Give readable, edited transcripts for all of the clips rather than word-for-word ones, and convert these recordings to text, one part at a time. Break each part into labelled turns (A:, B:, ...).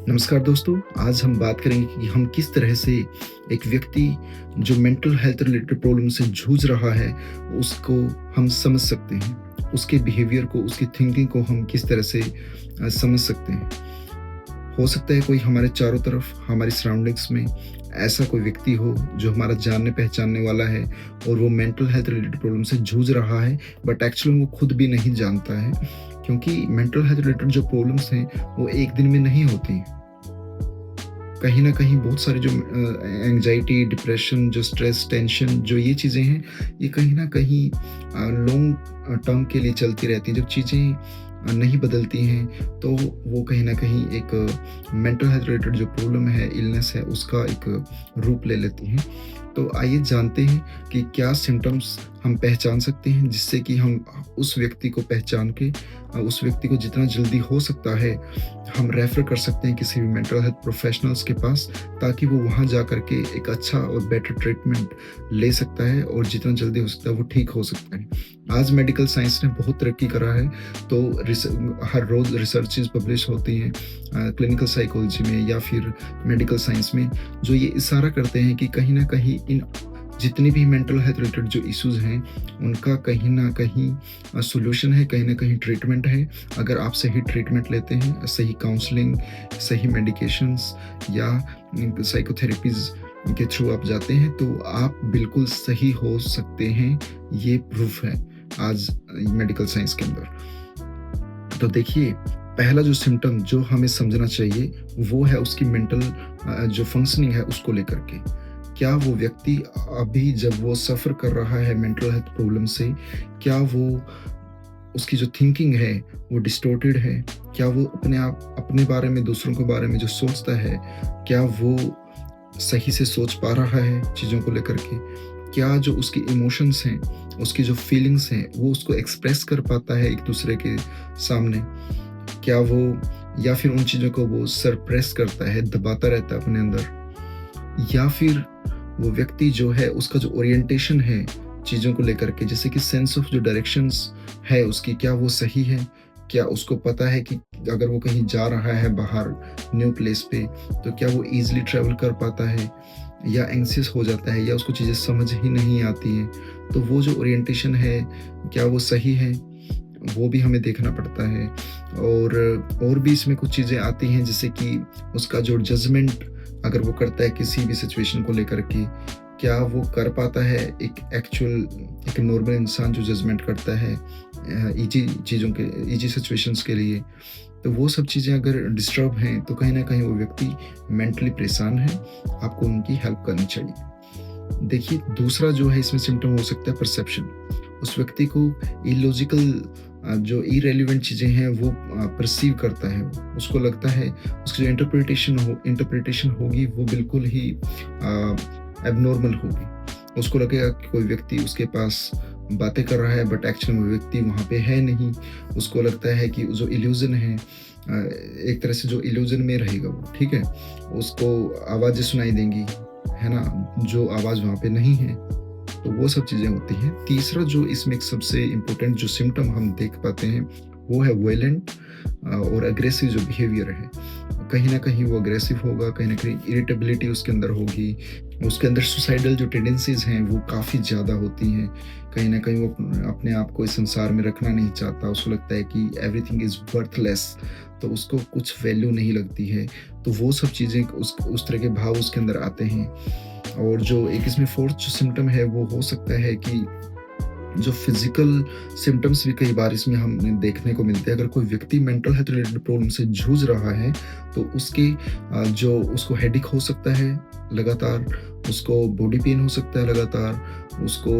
A: नमस्कार दोस्तों, आज हम बात करेंगे कि हम किस तरह से एक व्यक्ति जो मेंटल हेल्थ रिलेटेड प्रॉब्लम से जूझ रहा है, उसको हम समझ सकते हैं। उसके बिहेवियर को, उसकी थिंकिंग को हम किस तरह से समझ सकते हैं। हो सकता है कोई हमारे चारों तरफ, हमारी सराउंडिंग्स में ऐसा कोई व्यक्ति हो जो हमारा जानने-पहचानने वाला है और वो मेंटल हेल्थ रिलेटेड प्रॉब्लम से जूझ रहा है, बट एक्चुअली वो खुद भी नहीं जानता है। क्योंकि मेंटल हेल्थ रिलेटेड जो प्रॉब्लम्स हैं, वो एक दिन में नहीं होती। कहीं न कहीं बहुत सारे जो एंग्ज़ायटी, डिप्रेशन, जो स्ट्रेस, टेंशन जो ये चीज़ें हैं, ये कहीं न कहीं लॉन्ग टर्म के लिए चलती रहती हैं। जब चीज़ें नहीं बदलती हैं, तो वो कहीं न कहीं एक मेंटल हेल्थ रिलेटेड जो प्रॉब्लम है, इलनेस है, उसका एक रूप ले लेती हैं। तो आइए जानते हैं कि क्या सिम्पटम्स हम पहचान सकते हैं, जिससे कि हम उस व्यक्ति को पहचान के उस व्यक्ति को जितना जल्दी हो सकता है हम रेफ़र कर सकते हैं किसी भी मेंटल हेल्थ प्रोफ़ेशनल्स के पास, ताकि वो वहाँ जा कर के एक अच्छा और बेटर ट्रीटमेंट ले सकता है और जितना जल्दी हो सकता है वो ठीक हो सकता है। आज मेडिकल साइंस ने बहुत तरक्की करा है, तो हर रोज़ रिसर्चेज़ पब्लिश होती हैं क्लिनिकल साइकोलॉजी में या फिर मेडिकल साइंस में, जो ये इशारा करते हैं कि कहीं न कहीं इन जितने भी मेंटल हेल्थ रिलेटेड जो इश्यूज़ हैं, उनका कहीं न कहीं सॉल्यूशन है, कहीं न कहीं ट्रीटमेंट है। अगर आप सही ट्रीटमेंट लेते हैं, सही काउंसलिंग, सही मेडिकेशंस या साइकोथेरेपीज़ के थ्रू आप जाते हैं, तो आप बिल्कुल सही हो सकते हैं। ये प्रूफ़ है आज मेडिकल साइंस के अंदर। तो देखिए, पहला जो सिम्पटम जो हमें समझना चाहिए, वो है उसकी मेंटल जो फंक्शनिंग है, उसको लेकर के। क्या वो व्यक्ति अभी जब वो सफ़र कर रहा है मेंटल हेल्थ प्रॉब्लम से, क्या वो उसकी जो थिंकिंग है वो डिस्टॉर्टेड है? क्या वो अपने बारे में, दूसरों के बारे में जो सोचता है, क्या वो सही से सोच पा रहा है चीज़ों को लेकर के? क्या जो उसकी इमोशंस हैं, उसकी जो फीलिंग्स हैं, वो उसको एक्सप्रेस कर पाता है एक-दूसरे के सामने? क्या वो या फिर उन चीज़ों को वो सप्रेस करता है, दबाता रहता है अपने अंदर? या फिर वो व्यक्ति जो है उसका जो ओरिएंटेशन है चीज़ों को लेकर के, जैसे कि सेंस ऑफ जो डायरेक्शंस है उसकी, क्या वो सही है? क्या उसको पता है कि अगर वो कहीं जा रहा है बाहर न्यू प्लेस पे, तो क्या वो ईज़िली ट्रैवल कर पाता है? या एंग्ज़ियस हो जाता है या उसको चीज़ें समझ ही नहीं आती हैं? तो वो जो ओरिएंटेशन है, क्या वो सही है? वो भी हमें देखना पड़ता है। और भी इसमें कुछ चीज़ें आती हैं, जैसे कि उसका जो जजमेंट अगर वो करता है किसी भी सिचुएशन को लेकर के, क्या वो कर पाता है एक नॉर्मल इंसान जो जजमेंट करता है ईज़ी सिचुएशंस के लिए। तो वो सब चीज़ें अगर डिस्टर्ब हैं, तो कहीं न कहीं वो व्यक्ति मेंटली परेशान है, आपको उनकी हेल्प करनी चाहिए। देखिए, दूसरा जो है इसमें सिम्पटम हो सकता है परसेप्शन। उस व्यक्ति को इलॉजिकल जो इर्रेलेवेंट चीज़ें हैं वो परसीव करता है। उसको लगता है उसकी जो इंटरप्रिटेशन होगी वो बिल्कुल ही एब्नॉर्मल होगी। उसको लगेगा कि कोई व्यक्ति उसके पास बातें कर रहा है, बट एक्चुअली वो व्यक्ति वहाँ पे है नहीं। उसको लगता है कि जो इल्यूज़न है, एक तरह से जो इल्यूज़न में रहेगा वो, ठीक है? उसको आवाज़ें सुनाई देंगी, है ना? जो आवाज़ वहाँ पे नहीं है। तो वो सब चीज़ें होती हैं। तीसरा जो इसमें एक सबसे इम्पोर्टेंट जो सिम्पटम हम देख पाते हैं, वो है वायलेंट और एग्रेसिव जो बिहेवियर है। कहीं न कहीं वो एग्रेसिव होगा, कहीं न कहीं इरिटेबिलिटी उसके अंदर होगी, उसके अंदर सुसाइडल जो टेंडेंसीज़ हैं वो काफ़ी ज़्यादा होती हैं। कहीं न कहीं वो अपने आप को इस संसार में रखना नहीं चाहता, उसको लगता है कि एवरीथिंग इज़ वर्थलेस, तो उसको कुछ वैल्यू नहीं लगती है। तो वो सब चीज़ें उस तरह के भाव उसके अंदर आते हैं। और जो एक इसमें फोर्थ जो सिम्पटम है वो हो सकता है कि जो फिज़िकल सिम्पटम्स भी कई बार इसमें हमें देखने को मिलते हैं। अगर कोई व्यक्ति मेंटल हेल्थ रिलेटेड प्रॉब्लम से जूझ रहा है, तो जो उसको हेडेक हो सकता है लगातार, उसको बॉडी पेन हो सकता है लगातार, उसको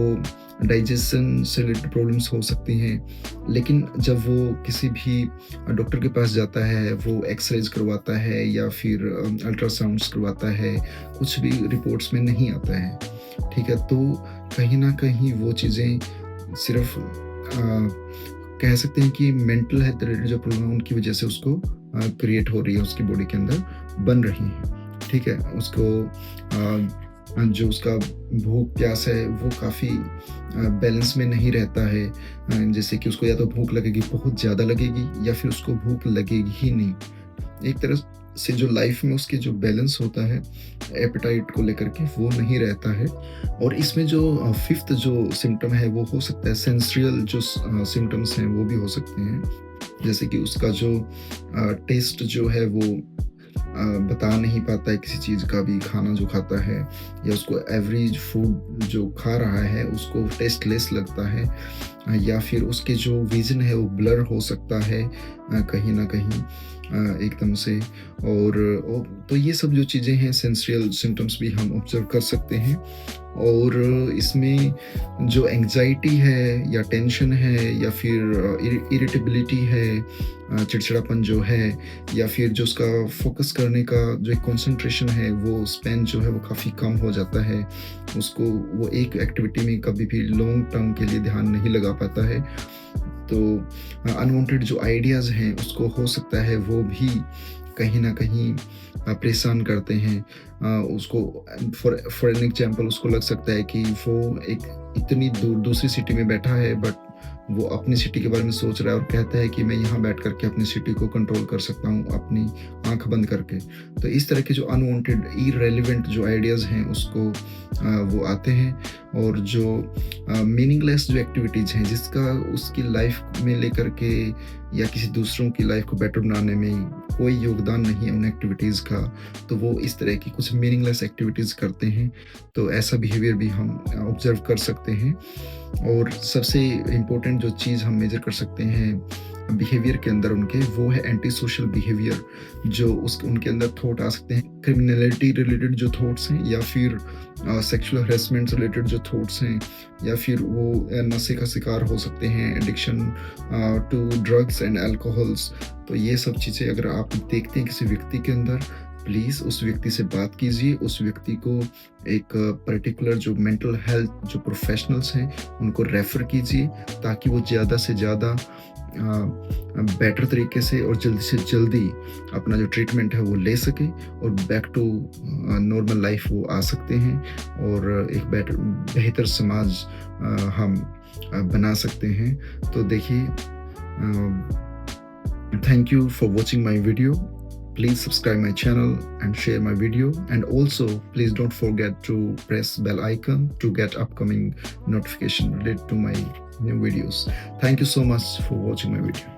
A: डाइजेशन से रिलेटेड प्रॉब्लम्स हो सकती हैं। लेकिन जब वो किसी भी डॉक्टर के पास जाता है, वो एक्स-रेज़ करवाता है या फिर अल्ट्रासाउंड्स करवाता है, कुछ भी रिपोर्ट्स में नहीं आता है, ठीक है? तो कहीं न कहीं वो चीज़ें सिर्फ़ कह सकते हैं कि मेंटल हेल्थ रिलेटेड जो प्रॉब्लम है उनकी वज़ह से उसको क्रिएट हो रही है, उसकी बॉडी के अंदर बन रही हैं, ठीक है? उसको जो उसका भूख प्यास है वो काफ़ी बैलेंस में नहीं रहता है। जैसे कि उसको या तो भूख लगेगी, बहुत ज़्यादा लगेगी, या फिर उसको भूख लगेगी ही नहीं। एक तरह से जो लाइफ में उसके जो बैलेंस होता है एपेटाइट को लेकर के वो नहीं रहता है। और इसमें जो फिफ्थ जो सिम्टम है वो हो सकता है सेंसरियल जो सिम्टम्स हैं वो भी हो सकते हैं। जैसे कि उसका जो टेस्ट जो है वो बता नहीं पाता है किसी चीज़ का भी, खाना जो खाता है या उसको एवरेज फूड जो खा रहा है उसको टेस्टलेस लगता है, या फिर उसके जो विज़न है वो ब्लर हो सकता है कहीं न कहीं एकदम से। तो ये सब जो चीज़ें हैं सेंसरियल सिम्पटम्स भी हम ऑब्ज़र्व कर सकते हैं। और इसमें जो एंग्ज़ायटी है या टेंशन है या फिर इरिटेबिलिटी है, चिड़चिड़ापन जो है, या फिर जो उसका फ़ोकस करने का जो एक कंसंट्रेशन है वो स्पैन जो है वो काफ़ी कम हो जाता है। उसको वो एक एक्टिविटी में कभी भी लॉन्ग टर्म के लिए ध्यान नहीं लगा पाता है। तो अनवांटेड जो आइडियाज़ हैं उसको हो सकता है वो भी कहीं न कहीं परेशान करते हैं। उसको फॉर फॉर एन एग्ज़ाम्पल उसको लग सकता है कि वो एक इतनी दूर दूसरी सिटी में बैठा है, बट वो अपनी सिटी के बारे में सोच रहा है और कहता है कि मैं यहाँ बैठ कर के अपनी सिटी को कंट्रोल कर सकता हूँ अपनी आँख बंद करके। तो इस तरह के जो अनवांटेड इर्रेलेवेंट जो आइडियाज़ हैं उसको वो आते हैं। और जो मीनिंगलेस जो एक्टिविटीज़ हैं जिसका उसकी लाइफ में लेकर के या किसी दूसरों की लाइफ को बेटर बनाने में कोई योगदान नहीं है उन एक्टिविटीज़ का, तो वो इस तरह की कुछ मीनिंगलेस एक्टिविटीज़ करते हैं। तो ऐसा बिहेवियर भी हम ऑब्ज़र्व कर सकते हैं। और सबसे इम्पोर्टेंट जो चीज़ हम मेज़र कर सकते हैं बिहेवियर के अंदर उनके, वो है एंटी सोशल बिहेवियर। जो उनके अंदर थॉट आ सकते हैं क्रिमिनलिटी रिलेटेड जो थॉट्स हैं, या फिर सेक्सुअल हरेसमेंट रिलेटेड जो थॉट्स हैं, या फिर वो नशे का शिकार हो सकते हैं, addiction to drugs and alcohols. तो ये सब चीज़ें अगर आप देखते हैं किसी व्यक्ति के अंदर, प्लीज़ उस व्यक्ति से बात कीजिए। उस व्यक्ति को एक पर्टिकुलर जो मेंटल हेल्थ जो प्रोफेशनल्स हैं उनको रेफ़र कीजिए, ताकि वो ज़्यादा से ज़्यादा बेटर तरीके से और जल्दी से जल्दी अपना जो ट्रीटमेंट है वो ले सके और बैक टू नॉर्मल लाइफ वो आ सकते हैं, और एक बेहतर समाज हम बना सकते हैं। तो देखिए, thank you for watching my video. Please subscribe my channel and share my video, and also please don't forget to press bell icon to get upcoming notification related to my new videos. Thank you so much for watching my video.